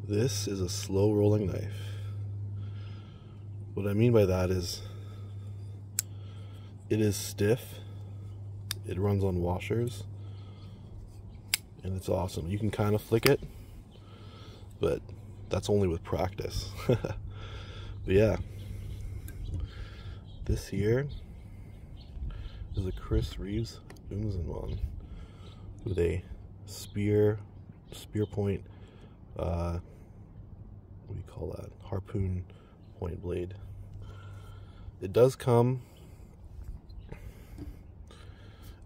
This is a slow rolling knife. What I mean by that is it is stiff, it runs on washers, and it's awesome. You can kind of flick it, but that's only with practice. But yeah, this here is a CRK Umnumzaan with a Spearpoint, what do you call that? Harpoon point blade. It does come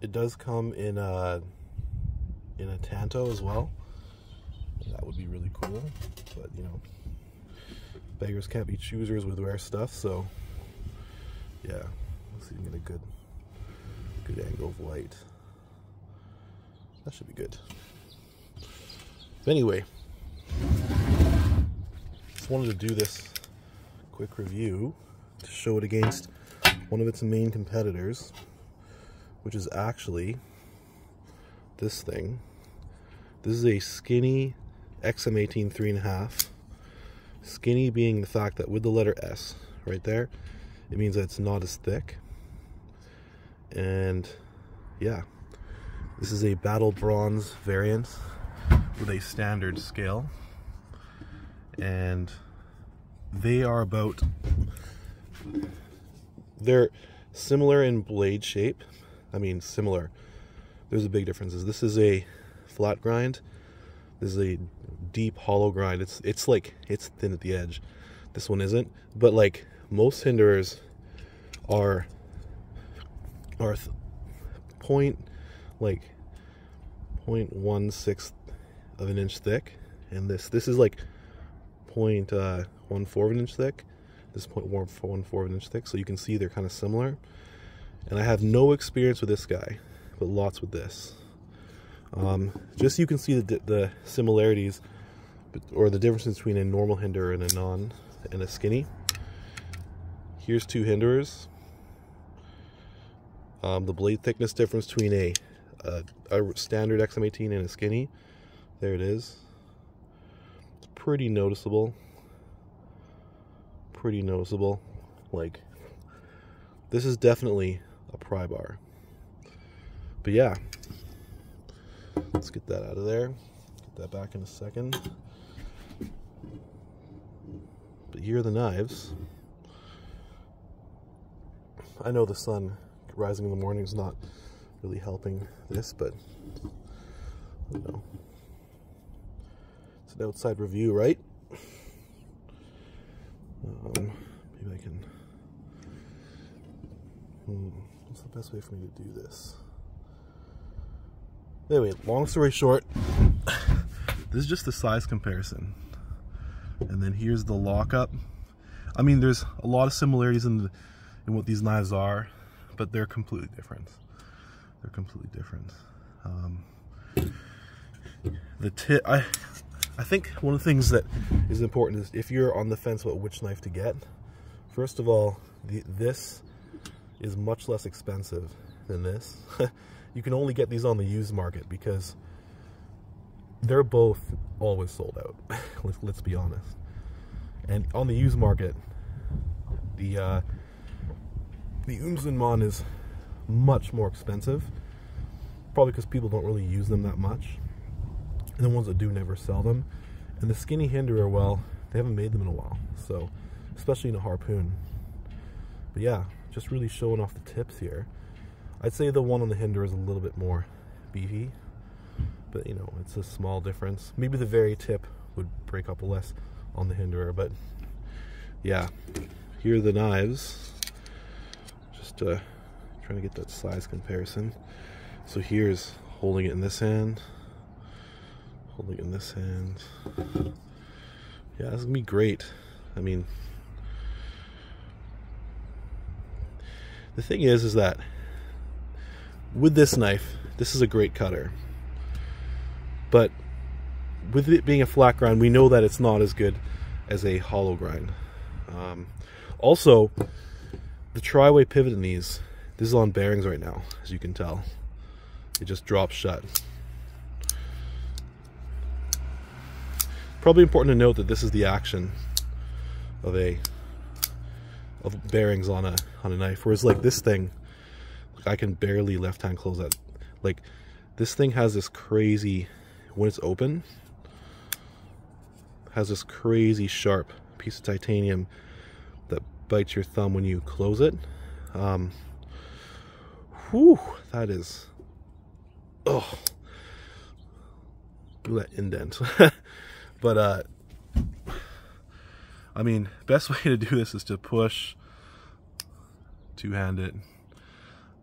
in a tanto as well. That would be really cool, but you know, beggars can't be choosers with rare stuff. So yeah, let's see if we can get a good angle of light. That should be good. But anyway, just wanted to do this quick review to show it against one of its main competitors, which is actually this thing. This is a Skinny XM18 3.5. Skinny being the fact that with the letter S right there, it means that it's not as thick. And yeah, this is a battle bronze variant with a standard scale, and they're similar in blade shape. I mean, similar. There's a big difference. This is a flat grind. This is a deep hollow grind. It's thin at the edge. This one isn't. But like most Hinderers are 0.16 of an inch thick, and this is like 0.14 of an inch thick. This is 0.14 of an inch thick. So you can see they're kind of similar. And I have no experience with this guy, but lots with this. Just so you can see the similarities, or the difference between a normal Hinderer and a Skinny. Here's two Hinderers. The blade thickness difference between a standard XM18 and a Skinny. There it is. It's pretty noticeable. Pretty noticeable. Like, this is definitely a pry bar. But yeah, let's get that out of there. Get that back in a second. But here are the knives. I know the sun rising in the morning is not really helping this, but you know, it's an outside review, right? Maybe I can. What's the best way for me to do this? Anyway, long story short, this is just the size comparison, and then here's the lockup. I mean, there's a lot of similarities in what these knives are, but they're completely different. They're completely different. The tip, I think one of the things that is important is if you're on the fence about which knife to get, first of all, this is much less expensive than this. You can only get these on the used market because they're both always sold out. Let's be honest. And on the used market, the Umnumzaan is much more expensive, probably because people don't really use them that much, and the ones that do never sell them. And the Skinny Hinderer, well, they haven't made them in a while, so especially in a Harpoon. But yeah, just really showing off the tips here. I'd say the one on the Hinderer is a little bit more beefy, but you know, it's a small difference. Maybe the very tip would break up less on the Hinderer, but yeah, here are the knives. Just trying to get that size comparison. So here's holding it in this hand, holding it in this hand. Yeah, this is gonna be great. I mean, the thing is that with this knife, this is a great cutter, but with it being a flat grind, we know that it's not as good as a hollow grind. Also, the tri-way pivot in these, this is on bearings right now, as you can tell. It just drops shut. probably important to note that this is the action of bearings on a knife, whereas like this thing, like I can barely left hand close that. Like this thing has this crazy, when it's open, has this crazy sharp piece of titanium that bites your thumb when you close it. Whew, that is, oh, look at that indent. But I mean, best way to do this is to push, two-hand it.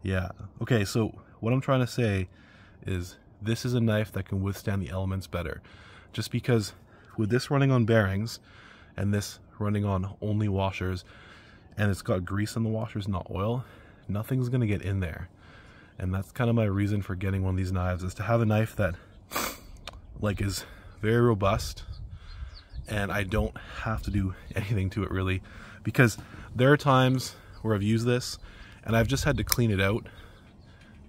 Yeah. Okay, so what I'm trying to say is this is a knife that can withstand the elements better. Just because with this running on bearings and this running on only washers, and it's got grease in the washers, not oil, nothing's gonna get in there. And that's kind of my reason for getting one of these knives, is to have a knife that like is very robust, and I don't have to do anything to it really, because there are times where I've used this and I've just had to clean it out,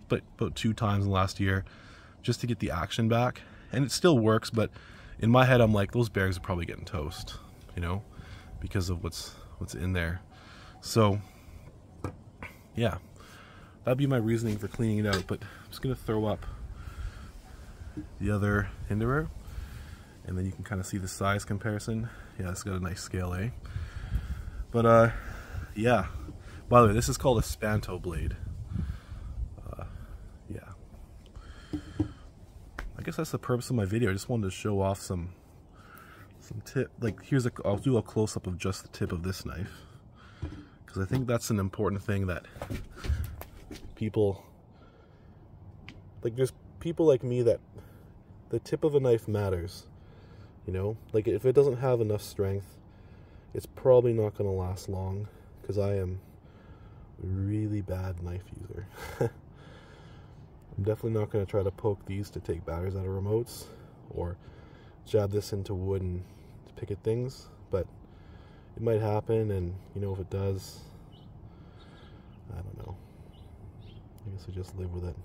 but about 2 times in the last year, just to get the action back, and it still works, but in my head I'm like, those bearings are probably getting toast, you know, because of what's in there. So yeah, that'd be my reasoning for cleaning it out. But I'm just gonna throw up the other Hinderer, and then you can kind of see the size comparison. Yeah, it's got a nice scale, eh? But yeah, by the way, this is called a Spanto blade. Yeah, I guess that's the purpose of my video. I just wanted to show off some tip. Like I'll do a close-up of just the tip of this knife, because I think that's an important thing that people, like, there's people like me that the tip of a knife matters. You know, like if it doesn't have enough strength, it's probably not going to last long, because I am a really bad knife user. I'm definitely not going to try to poke these to take batteries out of remotes, or jab this into wood and pick at things, but it might happen, and you know, if it does, I don't know. I guess I just live with it.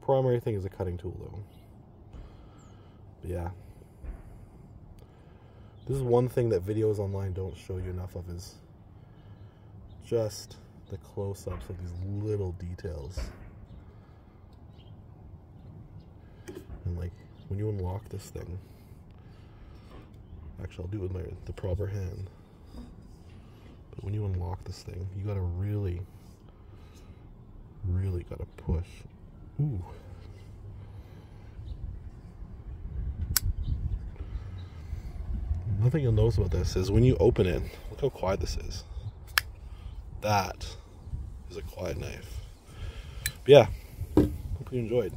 Primary thing is a cutting tool though. But yeah. This is one thing that videos online don't show you enough of, is just the close-ups of these little details. And like, when you unlock this thing, actually I'll do it with the proper hand, but when you unlock this thing, you gotta really gotta push. Ooh. One thing you'll notice about this is when you open it, look how quiet this is. That is a quiet knife. But yeah, hope you enjoyed.